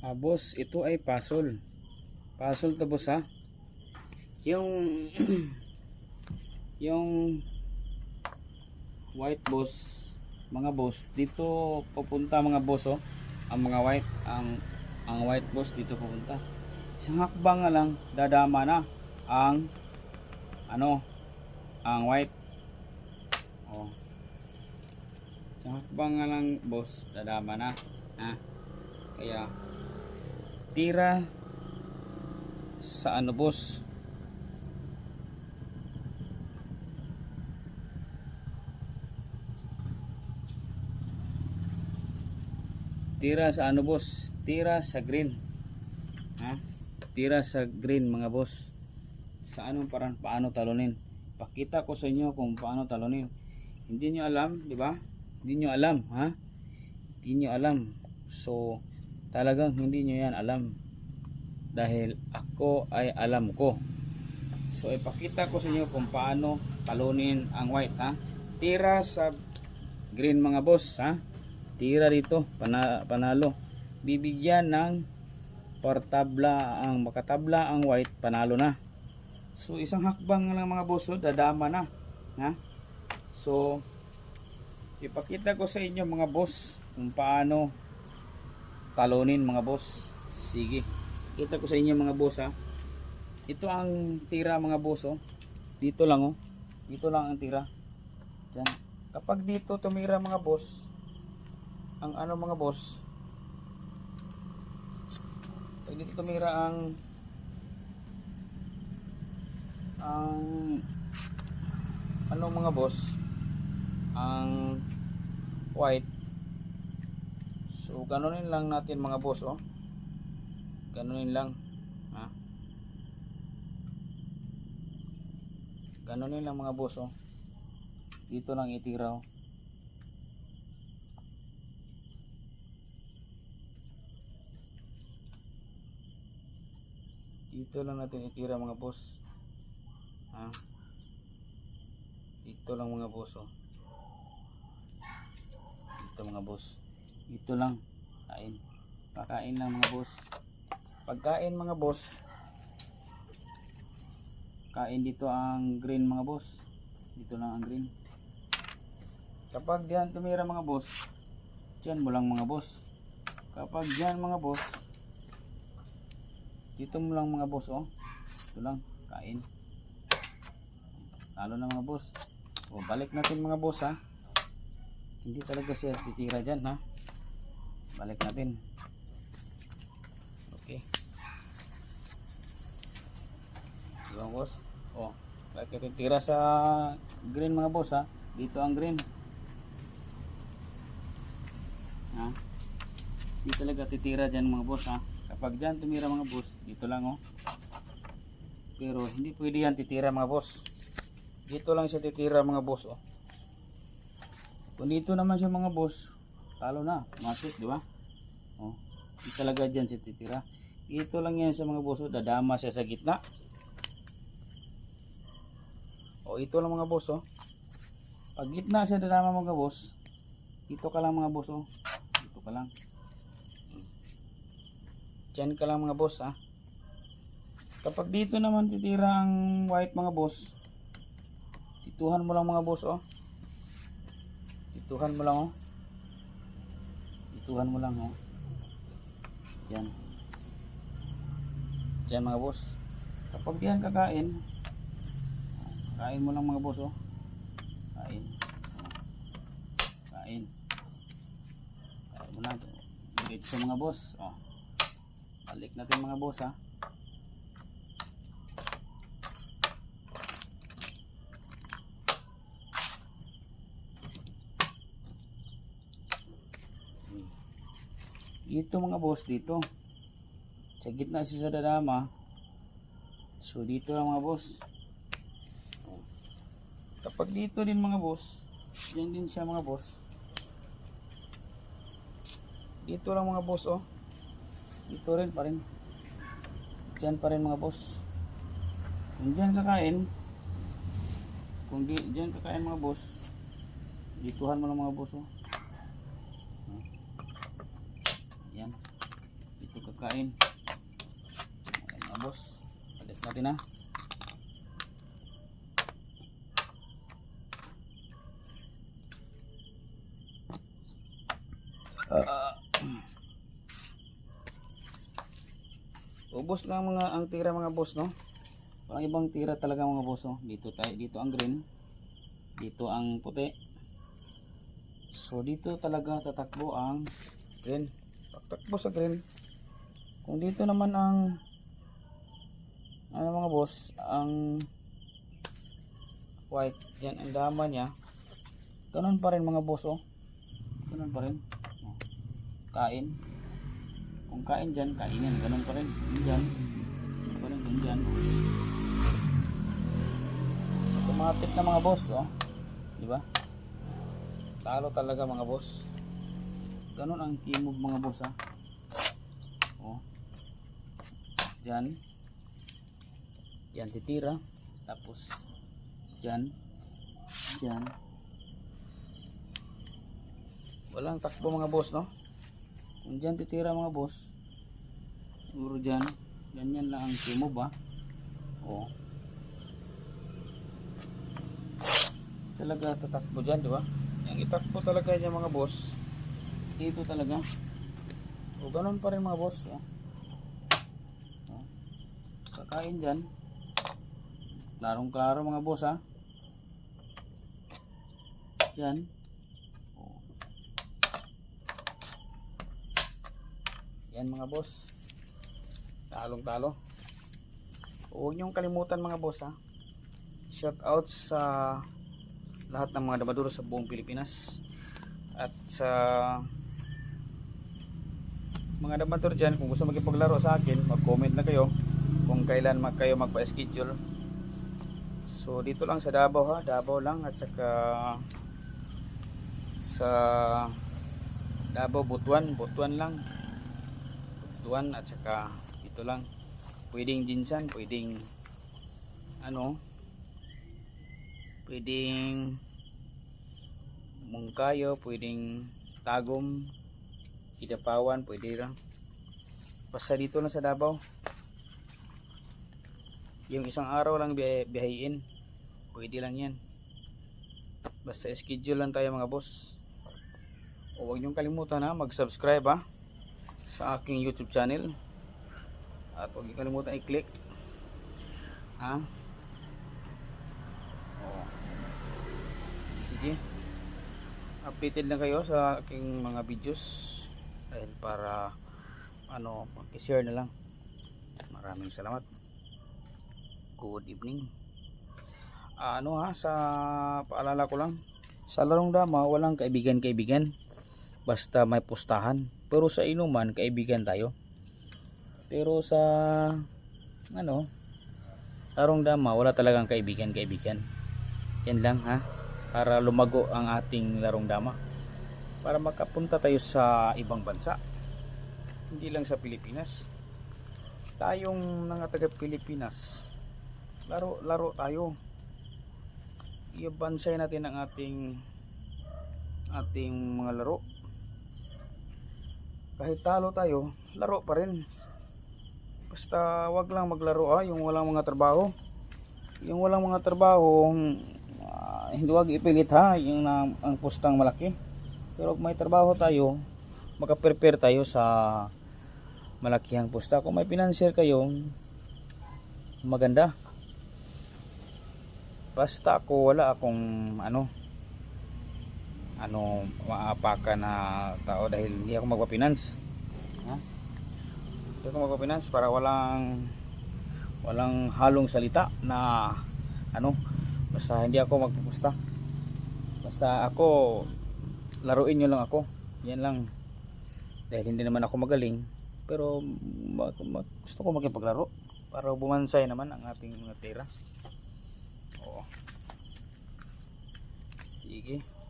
Boss, ito ay puzzle. Puzzle to boss ha. Yung yung white boss, mga boss, dito pupunta mga boss oh. Ang mga white, ang white boss dito pupunta. Isang hakbang nga lang dadama na ang ang white. Oh. Isang hakbang nga lang boss dadama na. Ha? Kaya tira sa boss, tira sa boss, tira sa green, ha, tira sa green mga boss. Sa anong parang paano talunin, pakita ko sa inyo kung paano talunin. Hindi nyo alam, di ba? Hindi nyo alam, ha, hindi nyo alam. So talagang hindi nyo yan alam, dahil ako ay alam ko. So ipakita ko sa inyo kung paano talunin ang white, ha. Tira sa green mga boss, ha. Tira dito, panalo. Bibigyan ng partabla, ang makatabla ang white, panalo na. So isang hakbang lang mga boss, dadama na, ha. So ipakita ko sa inyo mga boss kung paano talunin mga boss. Sige, kita ko sa inyo mga boss, ha. Ito ang tira mga boss, oh. Dito lang, oh. Dito lang ang tira. Diyan. Kapag dito tumira mga boss, ang mga boss, pag dito tumira ang mga boss, ang white. So ganunin lang natin mga boss, oh. Ganunin lang, ha. Ganunin lang mga boss, oh. Dito lang itira, oh. Dito lang natin itira mga boss, ha. Dito lang mga boss, oh. Dito mga boss, dito lang. Kain, pakain lang mga boss. Pagkain mga boss, kain dito ang green mga boss. Dito lang ang green. Kapag diyan tumira mga boss, diyan mo lang mga boss. Kapag diyan mga boss, dito mo lang mga boss, oh. Dito lang, kain. Talo na mga boss. O balik natin mga boss, ha. Hindi talaga siya titira diyan, ha. Balik natin. Okay. Diba boss? O, balik natin tira sa green mga boss, ha. Dito ang green, ha. Hindi talaga titira diyan mga boss, ha. Kapag dyan tumira mga boss, dito lang, oh. Pero hindi pwede yan titira mga boss. Dito lang siya titira mga boss, oh. Kung dito naman siya mga boss, talo na, masuk, di ba? Oh, hindi talaga dyan siya titira. Dito lang yan sa mga boss, oh. Dadama siya sa gitna. Oh, ito lang mga boss, oh. Pag gitna siya dadama mga boss, dito ka lang mga boss, oh. Dito ka lang. Diyan ka lang mga boss, ha. Kapag dito naman titira ang white mga boss, dituhan mo lang mga boss, oh. Dituhan mo lang, oh. Dituhan mo lang, oh. Diyan. Diyan mga boss. Kapag diyan kakain, kain mo lang mga boss, oh. Kain. Kain. Kain mo lang. Diretso mga boss, oh. Balik natin mga boss, ha. Ito mga boss, dito sa gitna siya sa dadama. So dito lang mga boss. Kapag dito din mga boss, diyan din siya mga boss. Dito lang mga boss, oh. Dito rin pa rin. Diyan pa rin mga boss. Kung diyan kakain, kung di diyan kakain mga boss, dituhan mo lang mga boss, oh. Yan. Dito pagkain. Ayan mga boss, balik natin ha. Ubos na ang tira mga boss, no? Parang ibang tira talaga mga boss, no? Dito ang green, dito ang puti. So dito talaga tatakbo ang green. Tatakbo sa green. Kung dito naman ang ano mga boss, ang white, yan ang dama niya. Ganun pa rin mga boss, oh. Ganun pa rin. Oh. Kain. Kung kain dyan, kainin. Ganun pa rin. Dyan. Ganun pa rin. Dyan. Automatic na mga boss. Oh. Diba? Talo talaga mga boss. Ganun ang kimog mga boss. Ha? Oh. Dyan. Yan titira. Tapos dyan. Dyan. Walang takbo mga boss, no? Kung dyan titira mga boss, siguro dyan, ganyan lang ang kimo ba? O. Talaga tatakbo dyan, di ba? Yung itakbo talaga niya mga boss, dito talaga. O, ganun pa rin mga boss. O. O. Kakain dyan. Klarong klaro mga boss, ha? Dyan. Yan mga boss, talong talo. Huwag niyong kalimutan mga boss, ha. Shout out sa lahat ng mga damaduro sa buong Pilipinas at sa mga damaduro dyan. Kung gusto makipaglaro sa akin, mag-comment na kayo kung kailan kayo magpa-schedule. So dito lang sa Davao, ha, Davao lang, at saka sa Davao, Butuan lang, Butuan, at saka ito lang. Pwedeng Jinsan, pwedeng ano, pwedeng Mungkayo, pwedeng Tagum, Kidapawan, pwede lang. Basta dito lang sa Davao. Yung isang araw lang biyahin, pwede lang yan. Basta schedule lang tayo mga boss. O huwag niyong kalimutan, ha, mag-subscribe, ha, sa aking YouTube channel. At huwag niyong kalimutan i-click, ha. O. Sige, updated na kayo sa aking mga videos, dahil para ano, mag-share na lang. Maraming salamat. Good evening. Ano, ha, sa paalala ko lang, sa larong dama walang kaibigan-kaibigan, basta may pustahan. Pero sa inuman, kaibigan tayo. Pero sa ano, larong dama wala talagang kaibigan-kaibigan. Yan lang, ha, para lumago ang ating larong dama, para makapunta tayo sa ibang bansa, hindi lang sa Pilipinas. Tayong mga taga Pilipinas, laro tayo. Ibansay natin ang ating mga laro. Kahit talo tayo, laro pa rin. Basta wag lang maglaro, yung walang mga trabaho. Yung walang mga trabaho, hindi wag ipilit, ha, yung ang pustang malaki. Pero kung may trabaho tayo, makaprepare tayo sa malakihang pusta. Kung may financial kayo, maganda. Basta ako, wala akong maapakan na tao, dahil hindi ako magpa-finance, ha? Hindi ako magpa-finance para walang halong salita na basta hindi ako magpupusta. Basta ako, laruin nyo lang ako, yan lang. Dahil hindi naman ako magaling, pero gusto ko makipaglaro para bumansay naman ang ating mga tira. Oo. Sige.